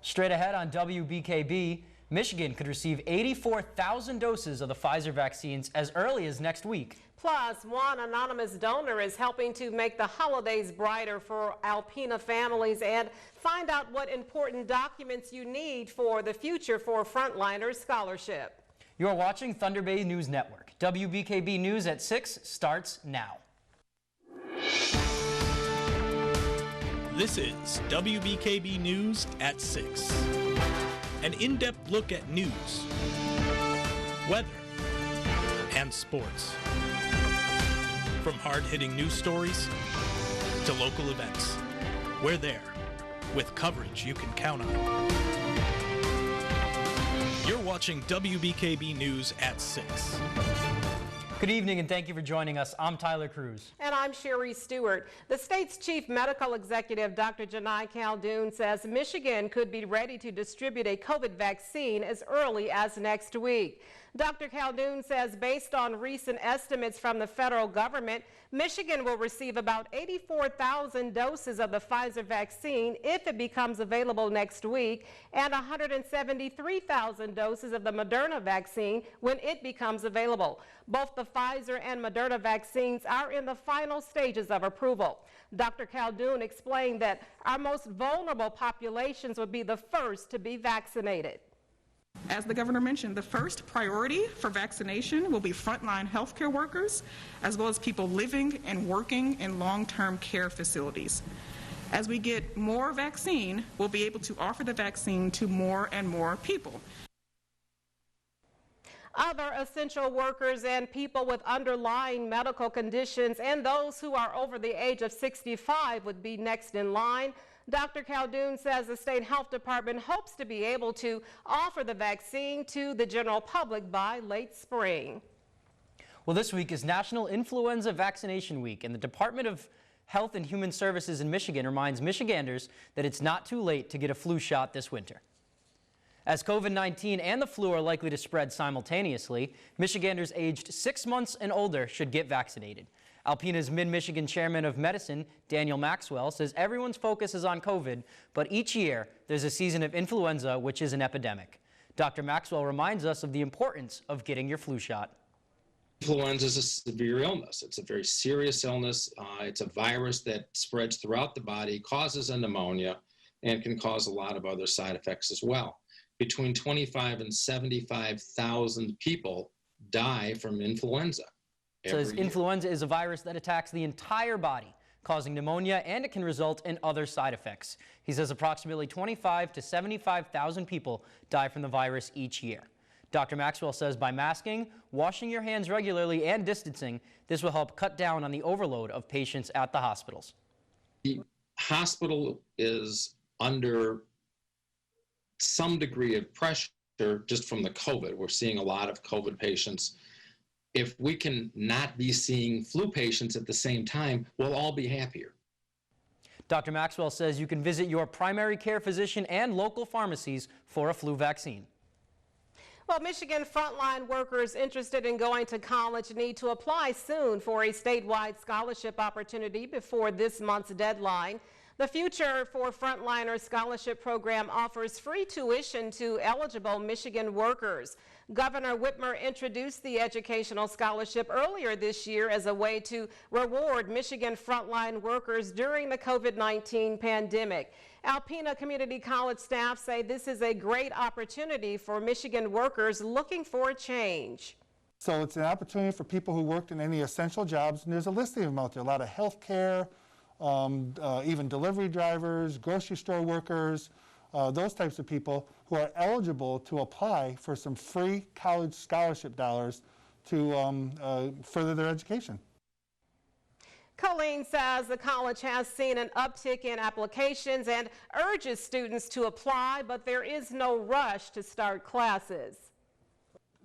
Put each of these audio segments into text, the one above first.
Straight ahead on WBKB, Michigan could receive 84,000 doses of the Pfizer vaccines as early as next week. Plus, one anonymous donor is helping to make the holidays brighter for Alpena families, and find out what important documents you need for the future for Frontliners Scholarship. You're watching Thunder Bay News Network. WBKB News at 6 starts now. This is WBKB News at 6. An in-depth look at news, weather, and sports. From hard-hitting news stories to local events, we're there with coverage you can count on. You're watching WBKB News at 6. Good evening and thank you for joining us. I'm Tyler Cruz. And I'm Sherry Stewart. The state's chief medical executive, Dr. Janai Caldoon, says Michigan could be ready to distribute a COVID vaccine as early as next week. Dr. Caldoon says based on recent estimates from the federal government, Michigan will receive about 84,000 doses of the Pfizer vaccine if it becomes available next week, and 173,000 doses of the Moderna vaccine when it becomes available. Both the Pfizer and Moderna vaccines are in the final stages of approval. Dr. Caldoon explained that our most vulnerable populations would be the first to be vaccinated. As the governor mentioned, the first priority for vaccination will be frontline healthcare workers, as well as people living and working in long-term care facilities. As we get more vaccine, we'll be able to offer the vaccine to more and more people. Other essential workers and people with underlying medical conditions and those who are over the age of 65 would be next in line. Dr. Caldoon says the state health department hopes to be able to offer the vaccine to the general public by late spring. Well, this week is National Influenza Vaccination Week, and the Department of Health and Human Services in Michigan reminds Michiganders that it's not too late to get a flu shot this winter. As COVID-19 and the flu are likely to spread simultaneously, Michiganders aged 6 months and older should get vaccinated. Alpena's Mid-Michigan Chairman of Medicine, Daniel Maxwell, says everyone's focus is on COVID, but each year there's a season of influenza, which is an epidemic. Dr. Maxwell reminds us of the importance of getting your flu shot. Influenza is a severe illness. It's a very serious illness. It's a virus that spreads throughout the body, causes a pneumonia, and can cause a lot of other side effects as well. Between 25 and 75,000 people die from influenza. Says influenza is a virus that attacks the entire body, causing pneumonia, and it can result in other side effects. He says approximately 25 to 75,000 people die from the virus each year. Dr. Maxwell says by masking, washing your hands regularly, and distancing, this will help cut down on the overload of patients at the hospitals. The hospital is under some degree of pressure just from the COVID. We're seeing a lot of COVID patients. If we can not be seeing flu patients at the same time, we'll all be happier. Dr. Maxwell says you can visit your primary care physician and local pharmacies for a flu vaccine. Well, Michigan frontline workers interested in going to college need to apply soon for a statewide scholarship opportunity before this month's deadline. The Future for Frontliners Scholarship Program offers free tuition to eligible Michigan workers. Governor Whitmer introduced the educational scholarship earlier this year as a way to reward Michigan frontline workers during the COVID-19 pandemic. Alpena Community College staff say this is a great opportunity for Michigan workers looking for a change. So it's an opportunity for people who worked in any essential jobs, and there's a listing of them out there, a lot of healthcare, even delivery drivers, grocery store workers, those types of people who are eligible to apply for some free college scholarship dollars to further their education. Colleen says the college has seen an uptick in applications and urges students to apply, but there is no rush to start classes.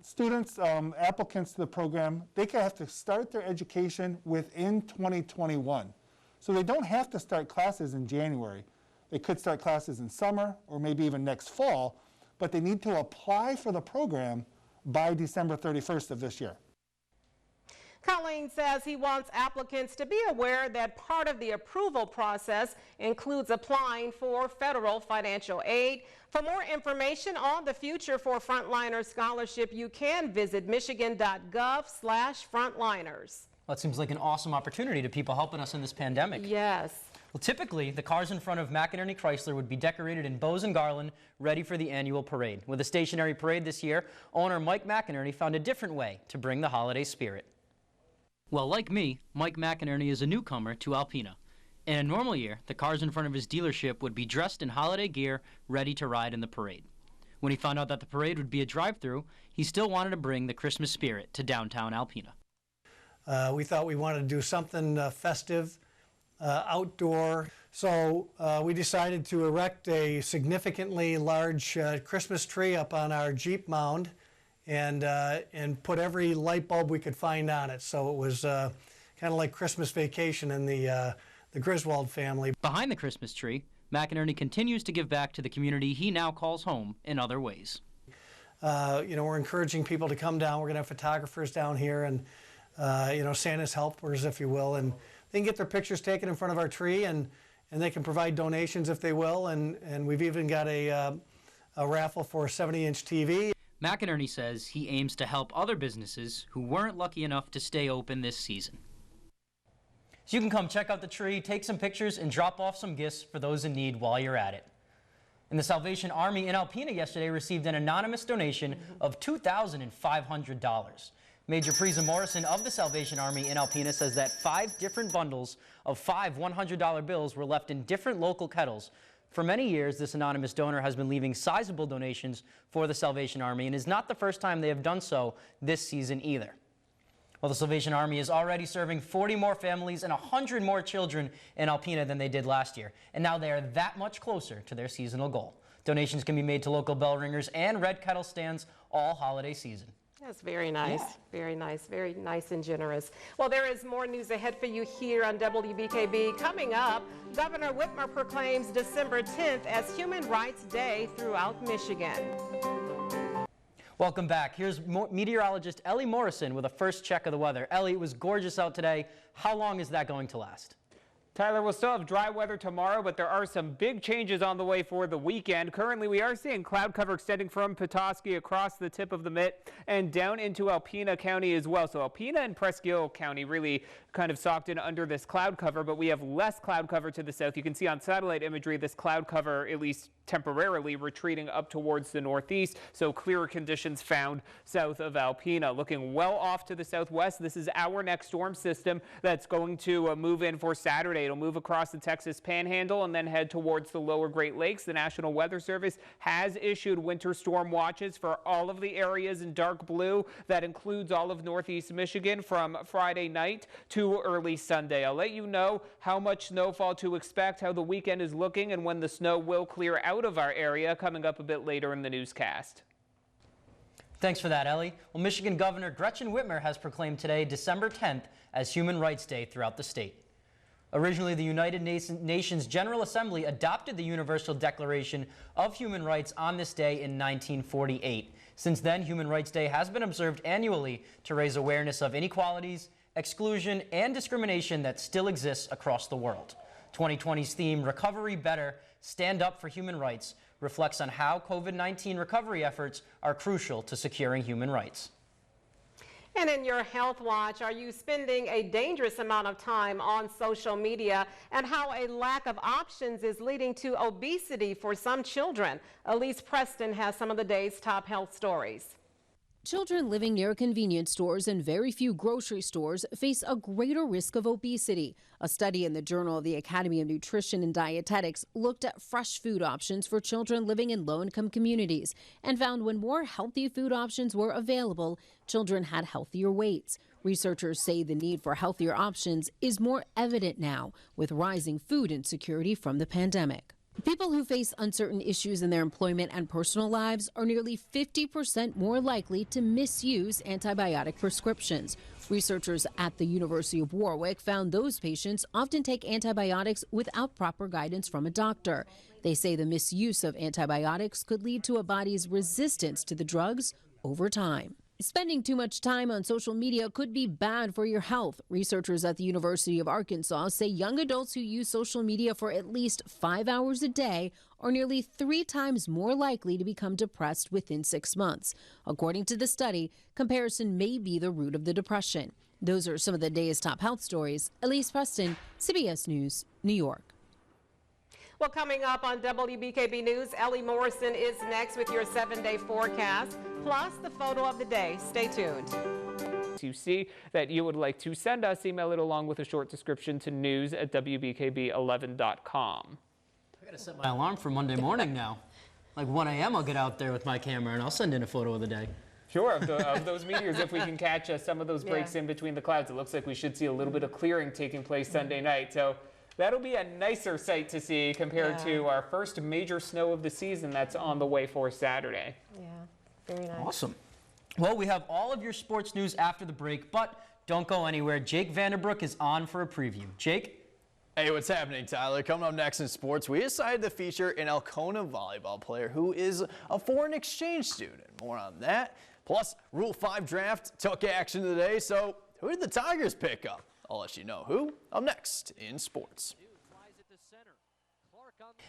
Students, applicants to the program, they can have to start their education within 2021. So they don't have to start classes in January. They could start classes in summer or maybe even next fall, but they need to apply for the program by December 31st of this year. Colleen says he wants applicants to be aware that part of the approval process includes applying for federal financial aid. For more information on the Future for Frontliner Scholarship, you can visit michigan.gov/frontliners. Well, it seems like an awesome opportunity to people helping us in this pandemic. Yes. Well, typically, the cars in front of McInerney Chrysler would be decorated in bows and garland, ready for the annual parade. With a stationary parade this year, owner Mike McInerney found a different way to bring the holiday spirit. Well, like me, Mike McInerney is a newcomer to Alpena. In a normal year, the cars in front of his dealership would be dressed in holiday gear, ready to ride in the parade. When he found out that the parade would be a drive-through, he still wanted to bring the Christmas spirit to downtown Alpena. We thought we wanted to do something festive, outdoor. So we decided to erect a significantly large Christmas tree up on our Jeep mound and put every light bulb we could find on it. So it was kind of like Christmas vacation in the Griswold family. Behind the Christmas tree, McInerney continues to give back to the community he now calls home in other ways. We're encouraging people to come down. We're going to have photographers down here and Santa's helpers, if you will, and they can get their pictures taken in front of our tree, and they can provide donations if they will, and we've even got a raffle for a 70-inch TV. McInerney says he aims to help other businesses who weren't lucky enough to stay open this season. So you can come check out the tree, take some pictures, and drop off some gifts for those in need while you're at it. And the Salvation Army in Alpena yesterday received an anonymous donation of $2,500. Major Preza Morrison of the Salvation Army in Alpena says that 5 different bundles of 5 $100 bills were left in different local kettles. For many years, this anonymous donor has been leaving sizable donations for the Salvation Army and is not the first time they have done so this season either. Well, the Salvation Army is already serving 40 more families and 100 more children in Alpena than they did last year, and now they are that much closer to their seasonal goal. Donations can be made to local bell ringers and red kettle stands all holiday season. That's very nice. Yeah. Very nice and generous. Well, there is more news ahead for you here on WBKB. Coming up, Governor Whitmer proclaims December 10th as Human Rights Day throughout Michigan. Welcome back. Here's meteorologist Ellie Morrison with a first check of the weather. Ellie, it was gorgeous out today. How long is that going to last? Tyler, we'll still have dry weather tomorrow, but there are some big changes on the way for the weekend. Currently, we are seeing cloud cover extending from Petoskey across the tip of the Mitt and down into Alpena County as well. So Alpena and Presque Isle County really kind of socked in under this cloud cover, but we have less cloud cover to the south. You can see on satellite imagery this cloud cover, at least temporarily, retreating up towards the northeast. So clearer conditions found south of Alpena. Looking well off to the southwest, this is our next storm system that's going to move in for Saturday. It'll move across the Texas Panhandle and then head towards the lower Great Lakes. The National Weather Service has issued winter storm watches for all of the areas in dark blue. That includes all of northeast Michigan from Friday night to early Sunday. I'll let you know how much snowfall to expect, how the weekend is looking, and when the snow will clear out of our area coming up a bit later in the newscast. Thanks for that, Ellie. Well, Michigan Governor Gretchen Whitmer has proclaimed today, December 10th, as Human Rights Day throughout the state. Originally, the United Nations General Assembly adopted the Universal Declaration of Human Rights on this day in 1948. Since then, Human Rights Day has been observed annually to raise awareness of inequalities, exclusion, and discrimination that still exists across the world. 2020's theme, Recovery Better, Stand Up for Human Rights, reflects on how COVID-19 recovery efforts are crucial to securing human rights. And in your Health Watch, are you spending a dangerous amount of time on social media, and how a lack of options is leading to obesity for some children? Elise Preston has some of the day's top health stories. Children living near convenience stores and very few grocery stores face a greater risk of obesity. A study in the Journal of the Academy of Nutrition and Dietetics looked at fresh food options for children living in low-income communities and found when more healthy food options were available, children had healthier weights. Researchers say the need for healthier options is more evident now with rising food insecurity from the pandemic. People who face uncertain issues in their employment and personal lives are nearly 50% more likely to misuse antibiotic prescriptions. Researchers at the University of Warwick found those patients often take antibiotics without proper guidance from a doctor. They say the misuse of antibiotics could lead to a body's resistance to the drugs over time. Spending too much time on social media could be bad for your health. Researchers at the University of Arkansas say young adults who use social media for at least 5 hours a day are nearly 3 times more likely to become depressed within 6 months. According to the study, comparison may be the root of the depression. Those are some of the day's top health stories. Elise Preston, CBS News, New York. Well, coming up on WBKB News, Ellie Morrison is next with your 7-day forecast, plus the photo of the day. Stay tuned. To see that you would like to send us, email it along with a short description to news@WBKB11.com. I gotta set my alarm for Monday morning now. Like 1 a.m. I'll get out there with my camera and I'll send in a photo of the day. Sure, of those meteors, if we can catch some of those breaks in between the clouds. It looks like we should see a little bit of clearing taking place Sunday night. So that'll be a nicer sight to see compared to our first major snow of the season that's on the way for Saturday. Yeah, very nice. Awesome. Well, we have all of your sports news after the break, but don't go anywhere. Jake Vanderbrook is on for a preview. Jake? Hey, what's happening, Tyler? Coming up next in sports, we decided to feature an Alcona volleyball player who is a foreign exchange student. More on that. Plus, Rule 5 draft took action today, so who did the Tigers pick up? I'll let you know who up next in sports.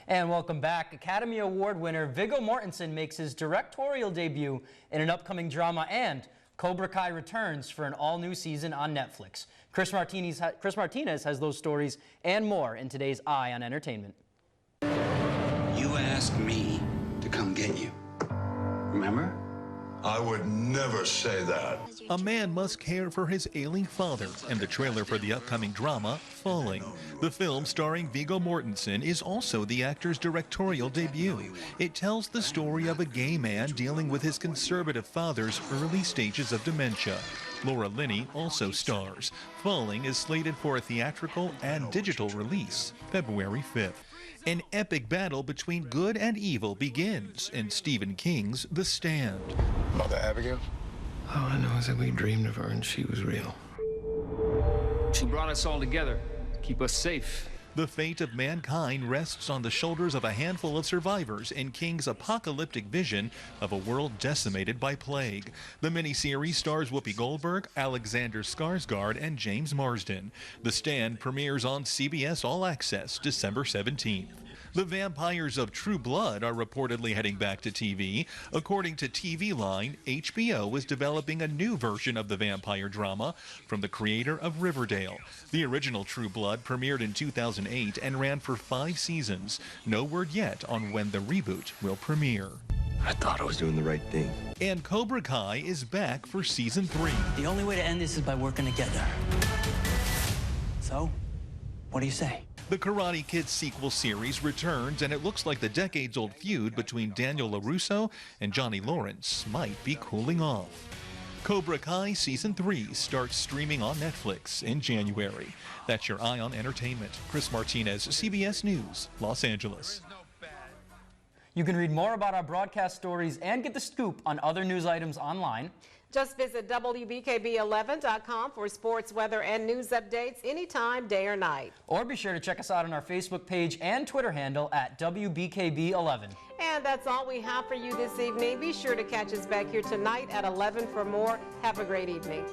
And welcome back. Academy Award winner Viggo Mortensen makes his directorial debut in an upcoming drama, and Cobra Kai returns for an all-new season on Netflix. Chris Martinez has those stories and more in today's Eye on Entertainment. You asked me to come get you. Remember? I would never say that. A man must care for his ailing father, and the trailer for the upcoming drama, Falling. The film starring Viggo Mortensen is also the actor's directorial debut. It tells the story of a gay man dealing with his conservative father's early stages of dementia. Laura Linney also stars. Falling is slated for a theatrical and digital release February 5th. An epic battle between good and evil begins in Stephen King's The Stand. Mother Abigail? All I know is that we dreamed of her and she was real. She brought us all together to keep us safe. The fate of mankind rests on the shoulders of a handful of survivors in King's apocalyptic vision of a world decimated by plague. The miniseries stars Whoopi Goldberg, Alexander Skarsgård, and James Marsden. The Stand premieres on CBS All Access December 17th. The vampires of True Blood are reportedly heading back to TV. According to TV Line, HBO is developing a new version of the vampire drama from the creator of Riverdale. The original True Blood premiered in 2008 and ran for 5 seasons. No word yet on when the reboot will premiere. I thought I was doing the right thing. And Cobra Kai is back for season 3. The only way to end this is by working together. So, what do you say? The Karate Kid sequel series returns, and it looks like the decades-old feud between Daniel LaRusso and Johnny Lawrence might be cooling off. Cobra Kai Season 3 starts streaming on Netflix in January. That's your Eye on Entertainment. Chris Martinez, CBS News, Los Angeles. You can read more about our broadcast stories and get the scoop on other news items online. Just visit WBKB11.com for sports, weather, and news updates anytime, day or night. Or be sure to check us out on our Facebook page and Twitter handle at WBKB11. And that's all we have for you this evening. Be sure to catch us back here tonight at 11 for more. Have a great evening.